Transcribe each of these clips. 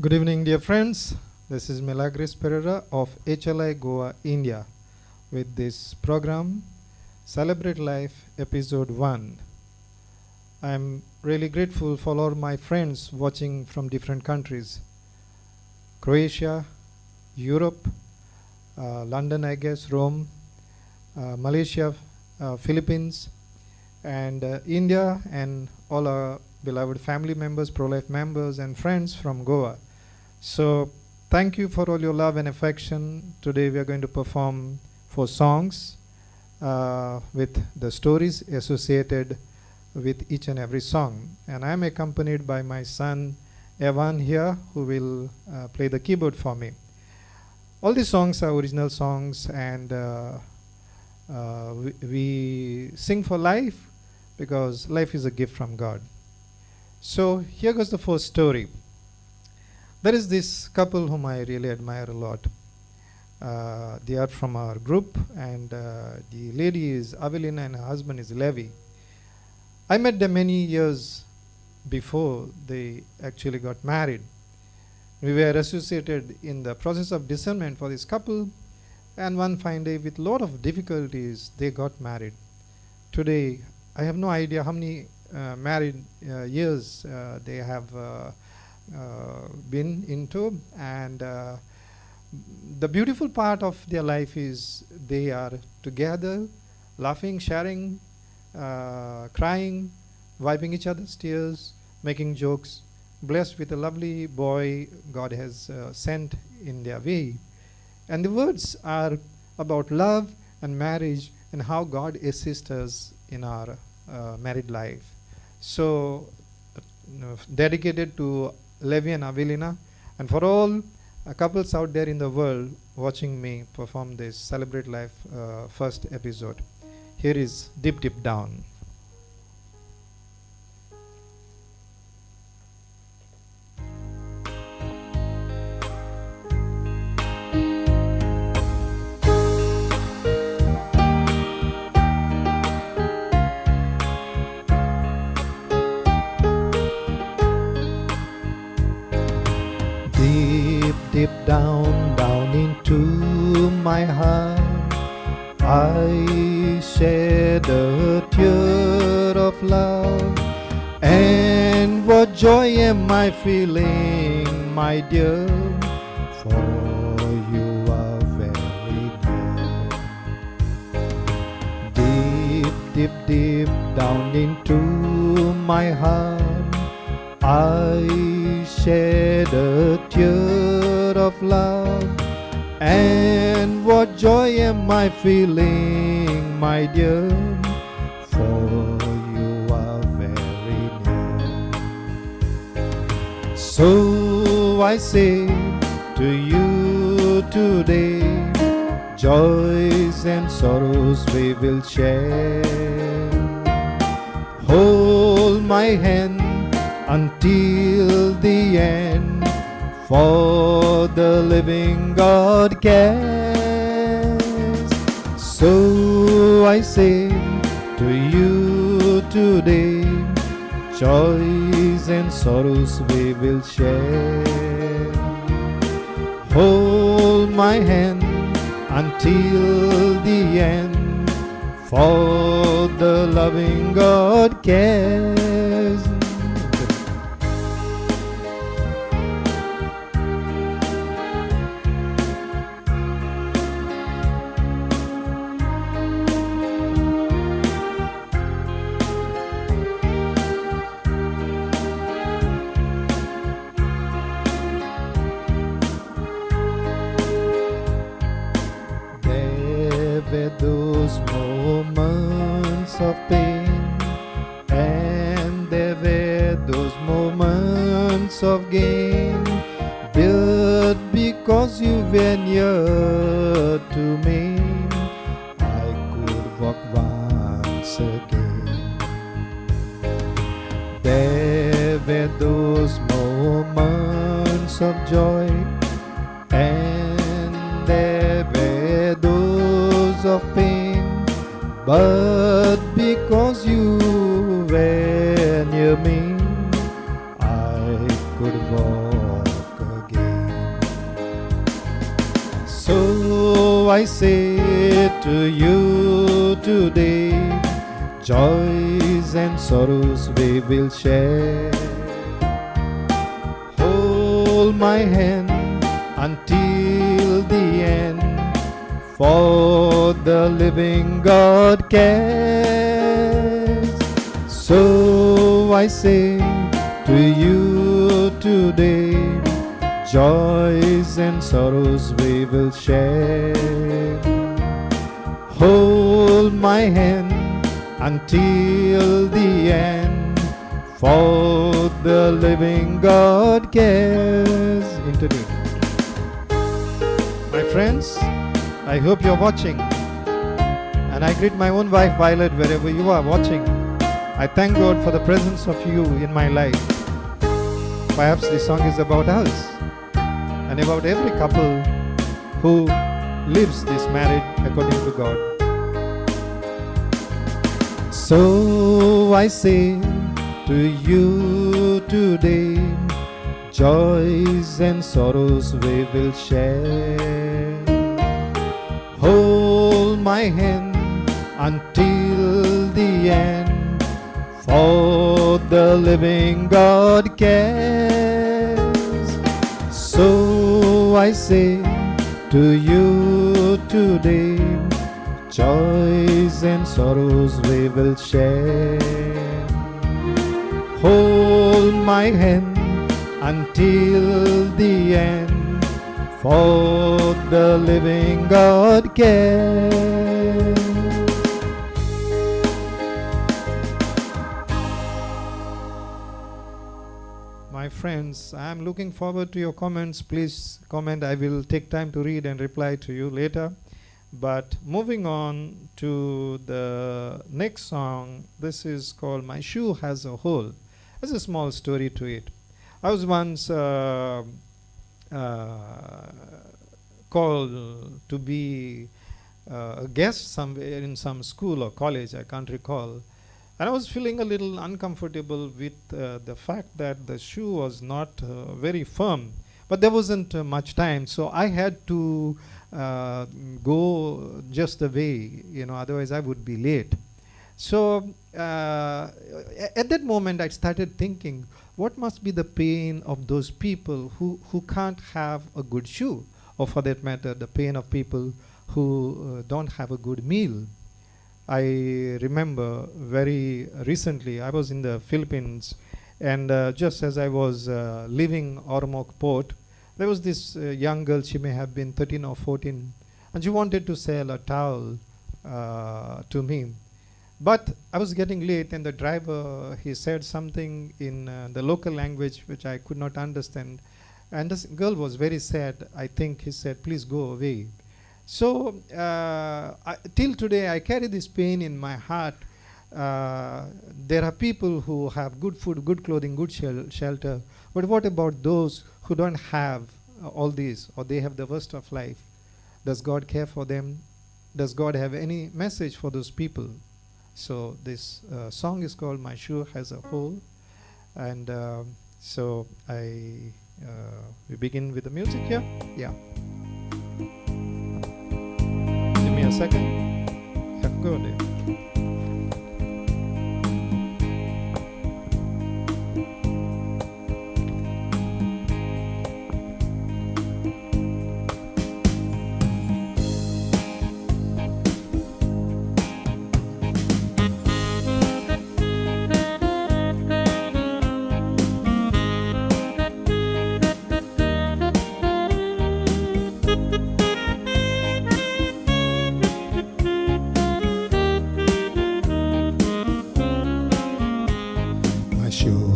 Good evening, dear friends. This is Milagres Pereira of HLI Goa, India, with this program, Celebrate Life, Episode 1. I am really grateful for all my friends watching from different countries. Croatia, Europe, London, I guess, Rome, Malaysia, Philippines, and India, and all our beloved family members, pro-life members, and friends from Goa. So thank you for all your love and affection. Today we are going to perform 4 songs with the stories associated with each and every song. And I am accompanied by my son Ewann here, who will play the keyboard for me. All these songs are original songs, and we sing for life because life is a gift from God. So here goes the first story. There is this couple whom I really admire a lot. They are from our group, and the lady is Avelina and her husband is Levi. I met them many years before they actually got married. We were associated in the process of discernment for this couple, and one fine day, with a lot of difficulties, they got married. Today, I have no idea how many married years they have been into, and the beautiful part of their life is they are together, laughing, sharing, crying, wiping each other's tears, making jokes, blessed with a lovely boy God has sent in their way. And the words are about love and marriage and how God assists us in our married life. So dedicated to Levi and Avelina, and for all couples out there in the world watching me perform this Celebrate Life first episode. Here is Deep Deep Down. Deep down, down into my heart, I shed a tear of love. And what joy am I feeling, my dear, for you are very dear. Deep, deep, deep down into my heart, I shed a tear of love. And what joy am I feeling, my dear, for you are very near. So I say to you today, joys and sorrows we will share. Hold my hand until the end, for the living God cares. So I say to you today, joys and sorrows we will share. Hold my hand until the end, for the loving God cares. Those moments of pain, and there were those moments of gain, but because you were near to me, I could walk once again. There were those moments of joy, and there were those of pain, but because you were near me, I could walk I say to you today, joys and sorrows we will share. Hold my hand until the end, for the living God cares. So I say to you today, joys and sorrows we will share. Hold my hand until the end, for the living God cares. Interlude. My friends, I hope you're watching, and I greet my own wife Violet wherever you are watching. I thank God for the presence of you in my life. Perhaps this song is about us and about every couple who lives this marriage according to God. So I say to you today, joys and sorrows we will share. Hold my hand until the end, for the living God cares. So I say to you today, joys and sorrows we will share. Hold my hand until the end, for the living God cares. My friends, I am looking forward to your comments. Please comment. I will take time to read and reply to you later. But moving on to the next song, this is called My Shoe Has a Hole. There's a small story to it. I was once called to be a guest somewhere in some school or college, I can't recall. And I was feeling a little uncomfortable with the fact that the shoe was not very firm. But there wasn't much time, so I had to go just away, otherwise I would be late. So at that moment I started thinking, what must be the pain of those people who can't have a good shoe, or for that matter, the pain of people who don't have a good meal. I remember very recently, I was in the Philippines, and just as I was leaving Ormoc port, there was this young girl, she may have been 13 or 14, and she wanted to sell a towel to me. But I was getting late, and the driver, he said something in the local language which I could not understand. And this girl was very sad. I think he said, please go away. So till today, I carry this pain in my heart. There are people who have good food, good clothing, good shelter. But what about those who don't have all these, or they have the worst of life? Does God care for them? Does God have any message for those people? So this song is called My Shoe Has a Hole. And so we begin with the music here. Yeah. Give me a second. Yeah, go there.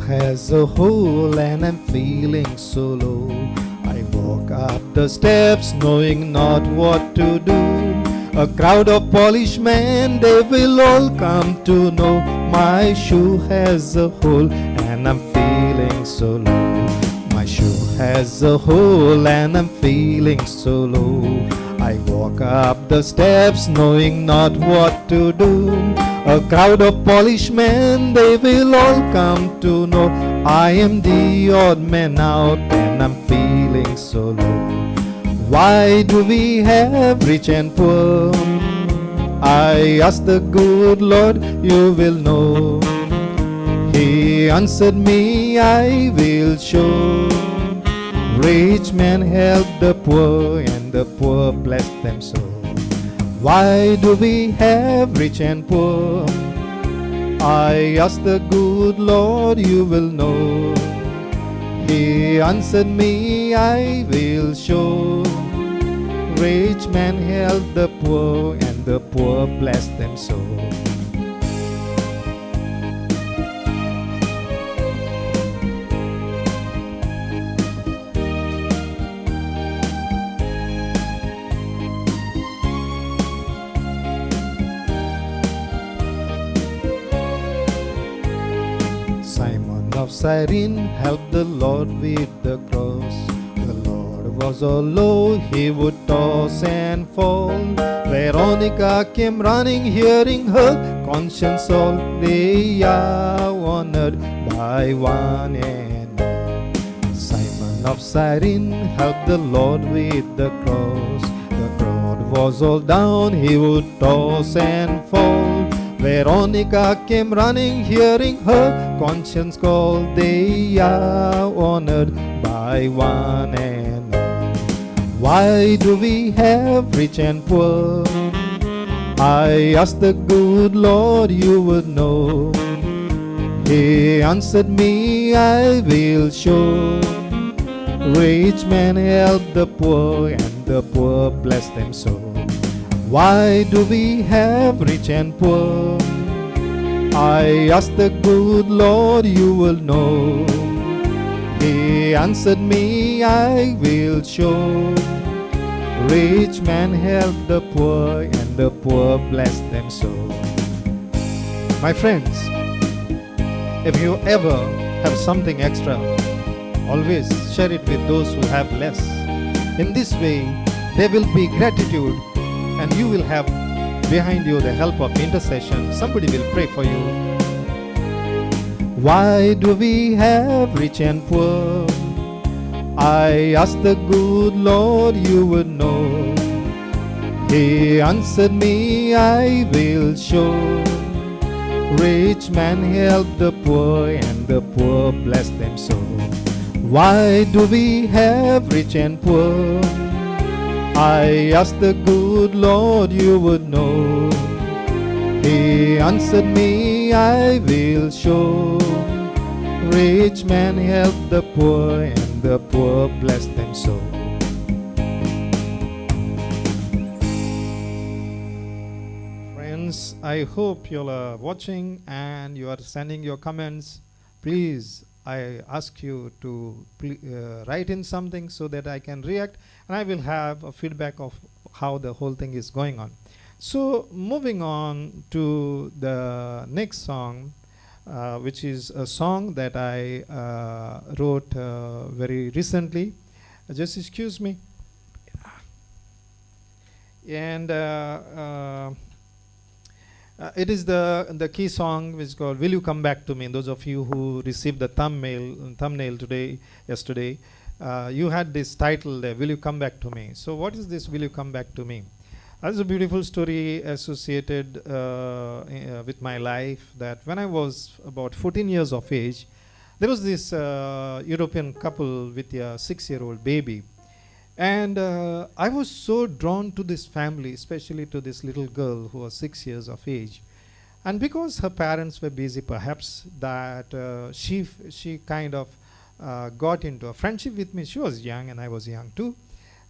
Has a hole and I'm feeling so low. I walk up the steps knowing not what to do. A crowd of polished men, they will all come to know my shoe has a hole and I'm feeling so low. My shoe has a hole and I'm feeling so low. I walk up the steps knowing not what to do. A crowd of polished men, they will all come to know I am the odd man out and I'm feeling so low. Why do we have rich and poor? I asked the good Lord, you will know. He answered me, I will show. Rich men help the poor, and the poor bless them so. Why do we have rich and poor? I asked the good Lord, you will know. He answered me, I will show. Rich men help the poor, and the poor bless them so. Simon of Cyrene helped the Lord with the cross. The Lord was all low, he would toss and fall. Veronica came running, hearing her conscience all. They are honored by one and all. Simon of Cyrene helped the Lord with the cross. The crowd was all down, he would toss and fall. Veronica came running, hearing her conscience call. They are honored by one and all. Why do we have rich and poor? I asked the good Lord, you would know. He answered me, I will show. Rich men help the poor, and the poor bless them so. Why do we have rich and poor? I asked the good Lord, you will know. He answered me, I will show. Rich men help the poor, and the poor bless them so. My friends, if you ever have something extra, always share it with those who have less. In this way, there will be gratitude, and you will have behind you the help of intercession. Somebody will pray for you. Why do we have rich and poor? I asked the good Lord, you would know. He answered me, I will show. Rich men help the poor, and the poor bless them so. Why do we have rich and poor? I asked the good Lord, you would know. He answered me, I will show. Rich men help the poor, and the poor bless them so. Friends, I hope you are watching and you are sending your comments. Please, I ask you to write in something so that I can react, and I will have a feedback of how the whole thing is going on. So moving on to the next song, which is a song that I wrote very recently. Just excuse me. And it is the key song, which is called "Will You Come Back to Me." Those of you who received the thumbnail yesterday, you had this title there, "Will You Come Back to Me?" So what is this "Will You Come Back to Me"? That's a beautiful story associated with my life, that when I was about 14 years of age, there was this European couple with a 6-year-old baby. And I was so drawn to this family, especially to this little girl who was 6 years of age. And because her parents were busy, perhaps, that she kind of got into a friendship with me. She was young and I was young too.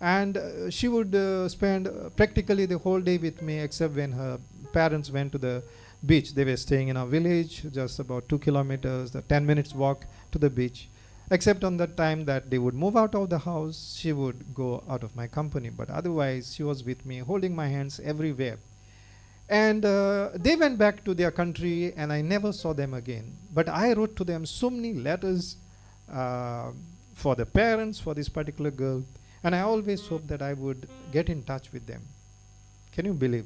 And she would spend practically the whole day with me, except when her parents went to the beach. They were staying in a village, just about 2 kilometers, a 10 minutes walk to the beach. Except on the time that they would move out of the house, she would go out of my company. But otherwise, she was with me, holding my hands everywhere. And they went back to their country, and I never saw them again. But I wrote to them so many letters for the parents, for this particular girl. And I always hoped that I would get in touch with them. Can you believe?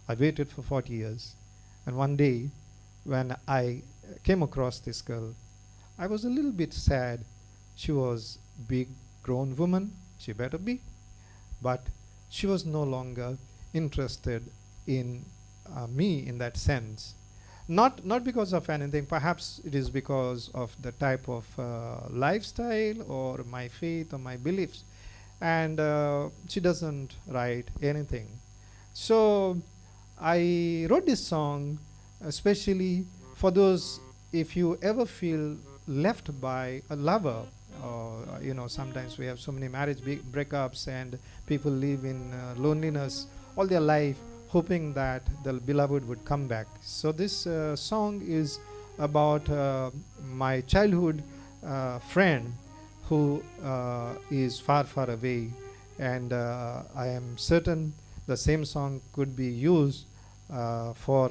I waited for 40 years. And one day, when I came across this girl, I was a little bit sad. She was a big grown woman. She better be. but she was no longer interested in me in that sense. Not because of anything. Perhaps it is because of the type of lifestyle or my faith or my beliefs, and she doesn't write anything. So I wrote this song especially for those, if you ever feel left by a lover, or sometimes we have so many marriage breakups and people live in loneliness all their life, hoping that the beloved would come back. So this song is about my childhood friend who is far, far away, and I am certain the same song could be used for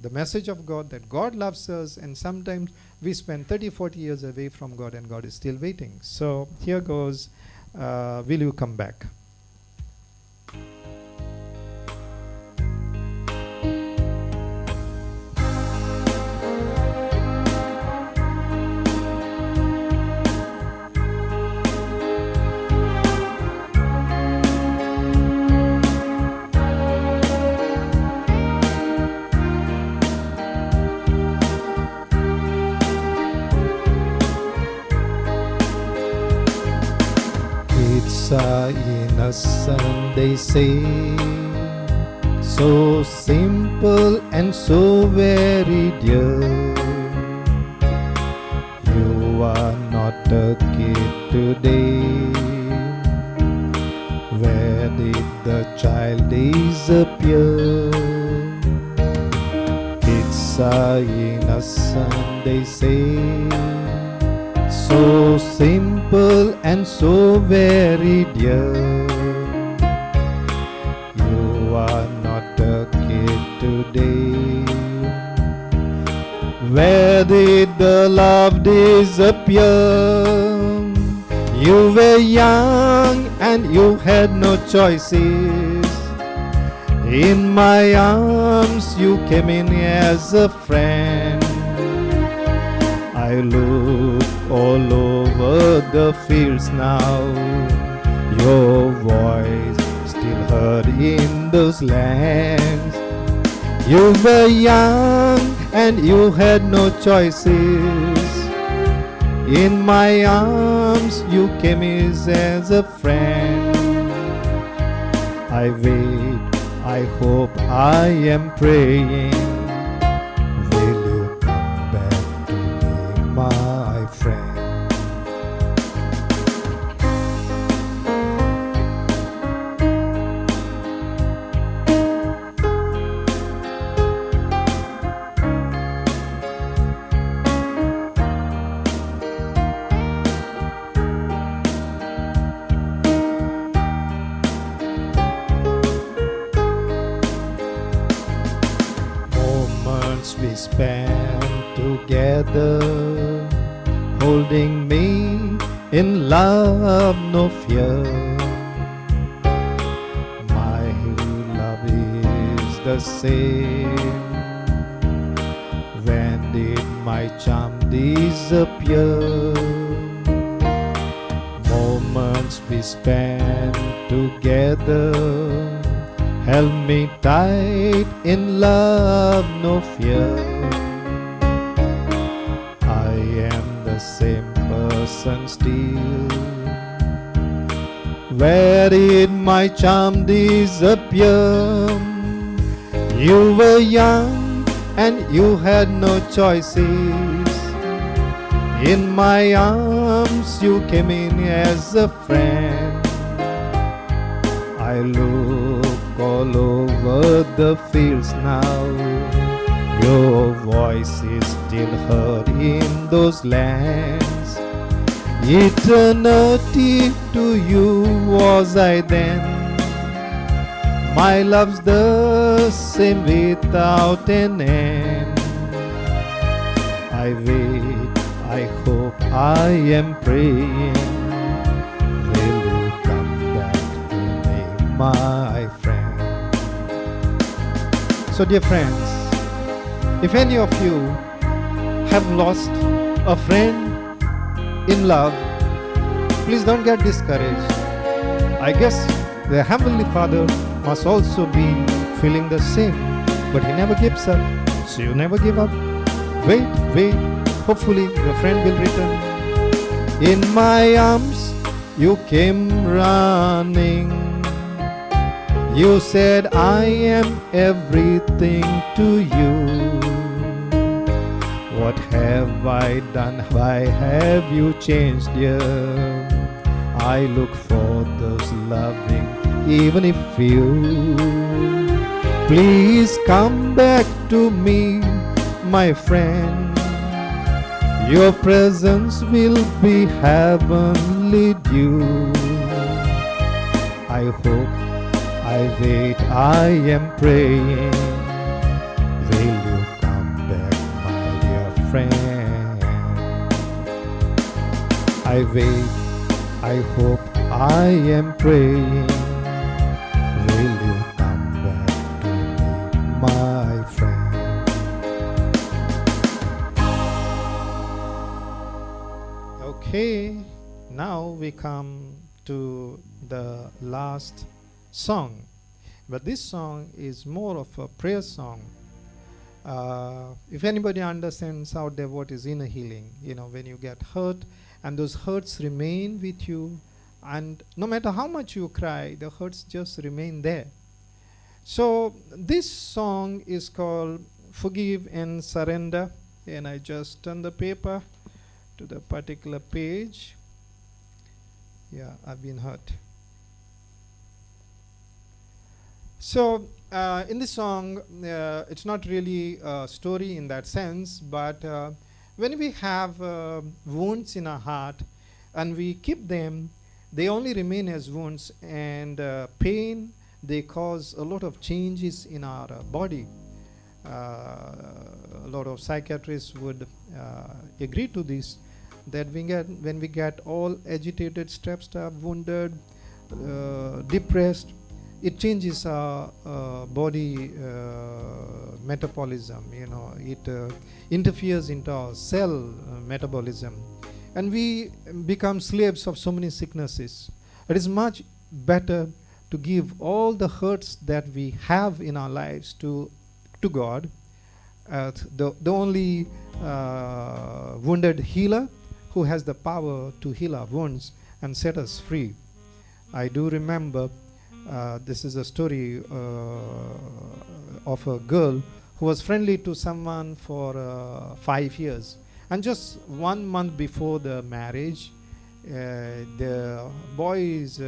the message of God, that God loves us, and sometimes we spend 30-40 years away from God and God is still waiting. So here goes, Will You Come Back? It's innocent, they say, so simple and so very dear. You are not a kid today. Where did the child disappear? It's innocent, they say, so simple and so very dear. You are not a kid today. Where did the love disappear? You were young and you had no choices. In my arms you came in as a friend. I look all over the fields now. Your voice still heard in those lands. You were young and you had no choices. In my arms you came as a friend. I wait, I hope, I am praying. Will you come back to me, my friend? We spent together, holding me in love, no fear. My love is the same. When did my charm disappear? Moments we spent together held me tight in love, no fear. I am the same person still. Where did my charm disappear? You were young and you had no choices. In my arms you came in as a friend. I look all over the fields now. Your voice is still heard in those lands. Eternity to you was I then. My love's the same without an end. I wait, I hope, I am praying. Will you come back to me, my friend? So dear friends, if any of you have lost a friend in love, please don't get discouraged. I guess The Heavenly Father must also be feeling the same, but He never gives up. So you never give up. Wait, wait, hopefully your friend will return. In my arms you came running. You said I am everything to you. What have I done? Why have you changed, dear? I look for those loving, even if you. Please come back to me, my friend. Your presence will be heavenly dew. I hope, I wait, I am praying. Will you come back, my dear friend? I wait, I hope, I am praying. Will you come back to me, my friend? Okay, now we come to the last song. But this song is more of a prayer song. If anybody understands out there what is inner healing, when you get hurt and those hurts remain with you, and no matter how much you cry, the hurts just remain there. So this song is called Forgive and Surrender. And I just turn the paper to the particular page. Yeah, I've been hurt. So in this song, it's not really a story in that sense, but when we have wounds in our heart and we keep them, they only remain as wounds, and pain, they cause a lot of changes in our body. A lot of psychiatrists would agree to this, that when we get all agitated, stressed up, wounded, depressed, it changes our body metabolism. It interferes into our cell metabolism, and we become slaves of so many sicknesses. It is much better to give all the hurts that we have in our lives to God, the only wounded healer who has the power to heal our wounds and set us free. I do remember this is a story of a girl who was friendly to someone for 5 years, and just 1 month before the marriage, the boy's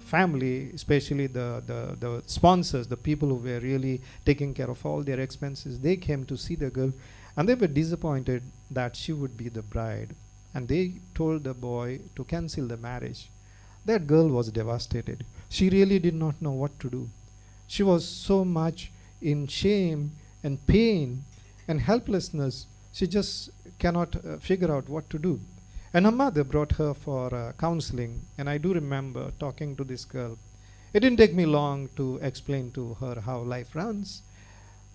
family, especially the sponsors, the people who were really taking care of all their expenses, they came to see the girl, and they were disappointed that she would be the bride, and they told the boy to cancel the marriage. That girl was devastated. She really did not know what to do. She was so much in shame and pain and helplessness. She just cannot figure out what to do. And her mother brought her for counseling. And I do remember talking to this girl. It didn't take me long to explain to her how life runs.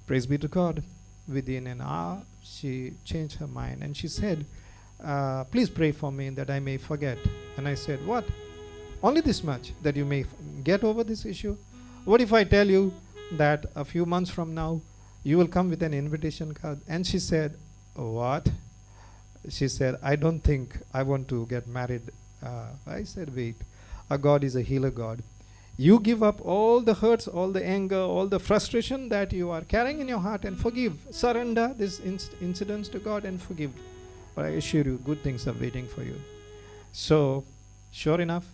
Praise be to God. Within an hour, she changed her mind. And she said, please pray for me that I may forget. And I said, what? Only this much, that you may get over this issue? What if I tell you that a few months from now, you will come with an invitation card? And she said, what? She said, I don't think I want to get married. I said, wait, our God is a healer God. You give up all the hurts, all the anger, all the frustration that you are carrying in your heart and forgive. Surrender these incidents to God and forgive. But I assure you, good things are waiting for you. So, sure enough,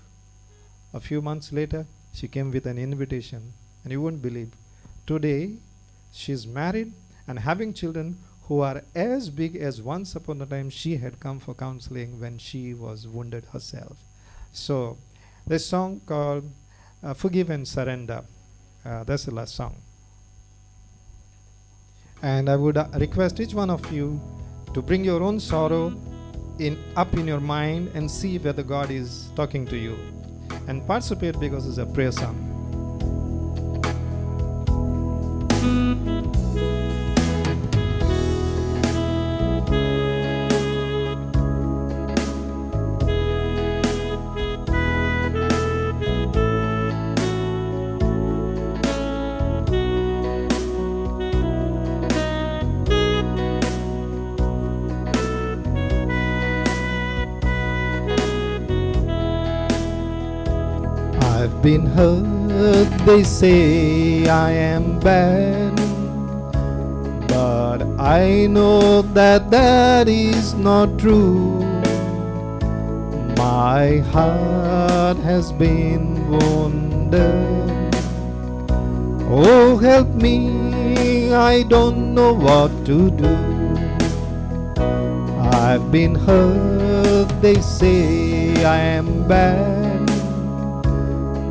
a few months later, she came with an invitation. And you won't believe, today, she's married and having children who are as big as once upon a time she had come for counseling when she was wounded herself. So, this song called Forgive and Surrender. That's the last song. And I would request each one of you to bring your own sorrow up in your mind and see whether God is talking to you. And participate, because it's a prayer song. been hurt, they say I am bad, but I know that that is not true. My heart has been wounded. Oh, help me, I don't know what to do. I've been hurt, they say I am bad,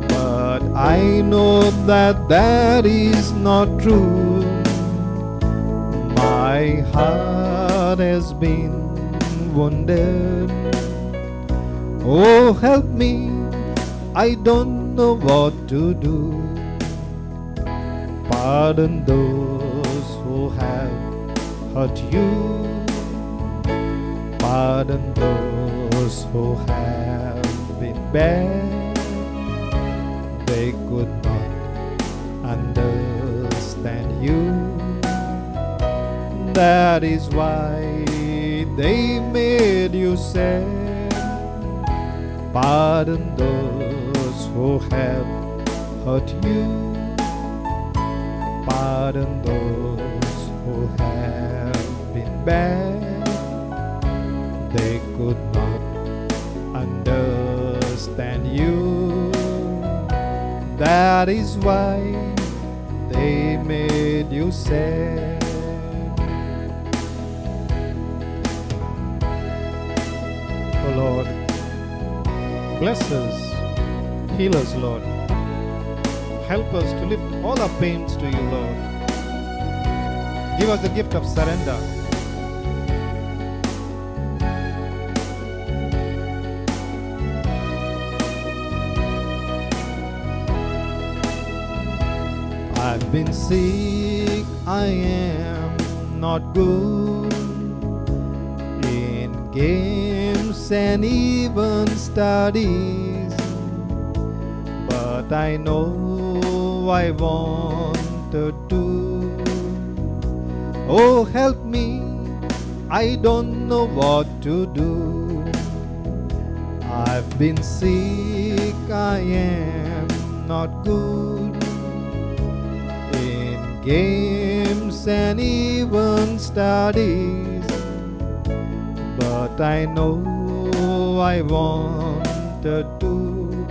but I know that that is not true. My heart has been wounded. Oh, help me, I don't know what to do. Pardon those who have hurt you. Pardon those who have been bad. They could not understand you. That is why they made you sad. Pardon those who have hurt you. Pardon those who have been bad. They could not understand you. That is why they made you sad. Oh Lord, bless us, heal us, Lord. Help us to lift all our pains to you, Lord. Give us the gift of surrender. I've been sick, I am not good in games and even studies, but I know I wanted to. Oh, help me, I don't know what to do. I've been sick, I am not good in games and even studies, but I know I wanted to.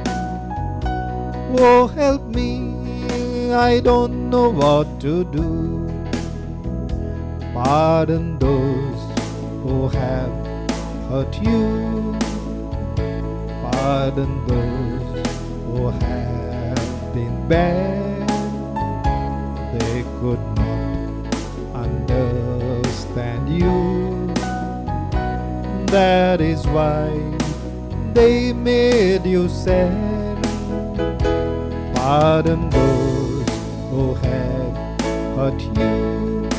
Oh, help me, I don't know what to do. Pardon those who have hurt you. Pardon those who have been bad. They could not understand you. That is why they made you sad. Pardon those who have hurt you.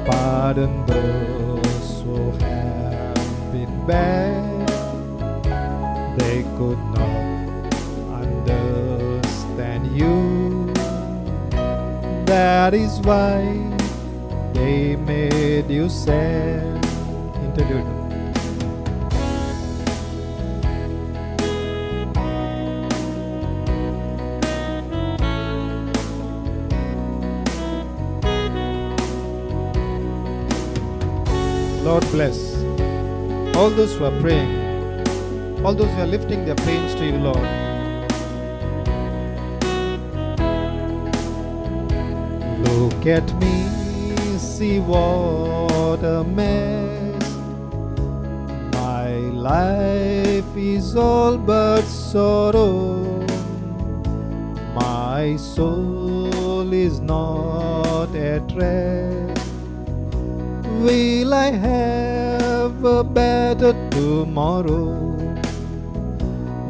Pardon those who have been bad. They could not understand you. That is why they made you sad. Interlude. Lord bless all those who are praying, all those who are lifting their pains to you, Lord. Look at me, see what a mess. My life is all but sorrow. My soul is not at rest. Will I have a better tomorrow?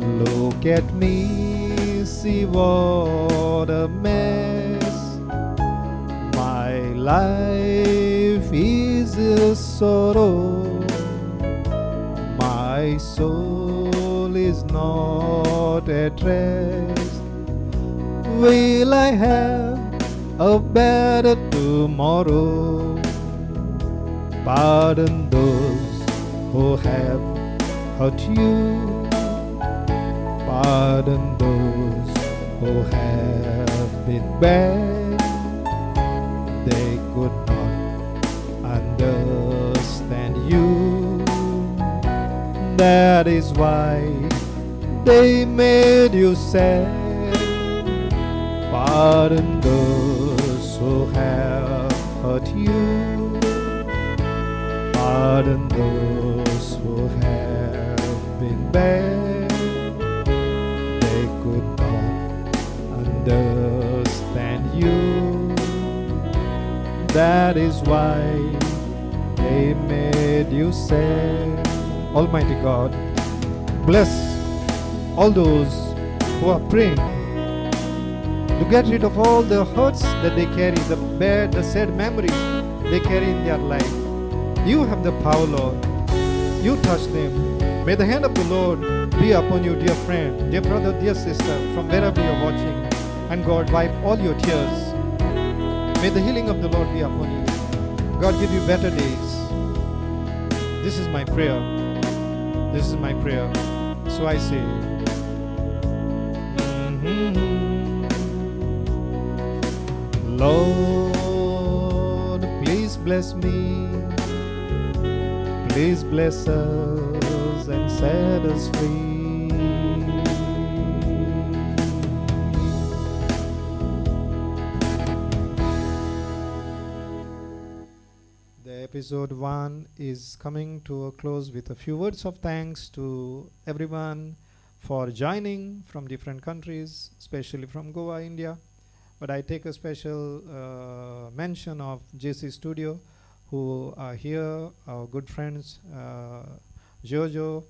Look at me, see what a mess. My life is a sorrow. My soul is not at rest. Will I have a better tomorrow? Pardon those who have hurt you. Pardon those who have been bad. They could not understand you. That is why they made you sad. Pardon those who have hurt you. Pardon those who have been bad. They could not understand you. That is why they made you sad. Almighty God, bless all those who are praying to get rid of all the hurts that they carry, the bad, the sad memories they carry in their life. You have the power, Lord. You touch them. May the hand of the Lord be upon you, dear friend, dear brother, dear sister, from wherever you're watching. And God, wipe all your tears. May the healing of the Lord be upon you. God, give you better days. This is my prayer. This is my prayer. So I say, Lord, please bless me. Please bless us and set us free. The episode 1 is coming to a close with a few words of thanks to everyone for joining from different countries, especially from Goa, India. But I take a special mention of JC Studio, who are here, our good friends Jojo,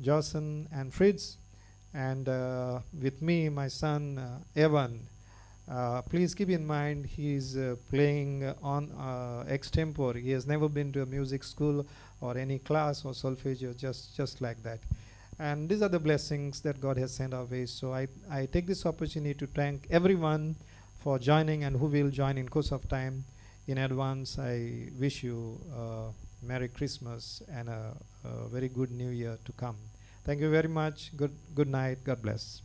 Jocelyn and Fritz, and with me my son Ewann. Please keep in mind he's playing on extempore. He has never been to a music school or any class or solfeggio, just like that. And these are the blessings that God has sent our way. So I take this opportunity to thank everyone for joining and who will join in course of time. In advance, I wish you Merry Christmas and a very good New Year to come. Thank you very much. Good night. God bless.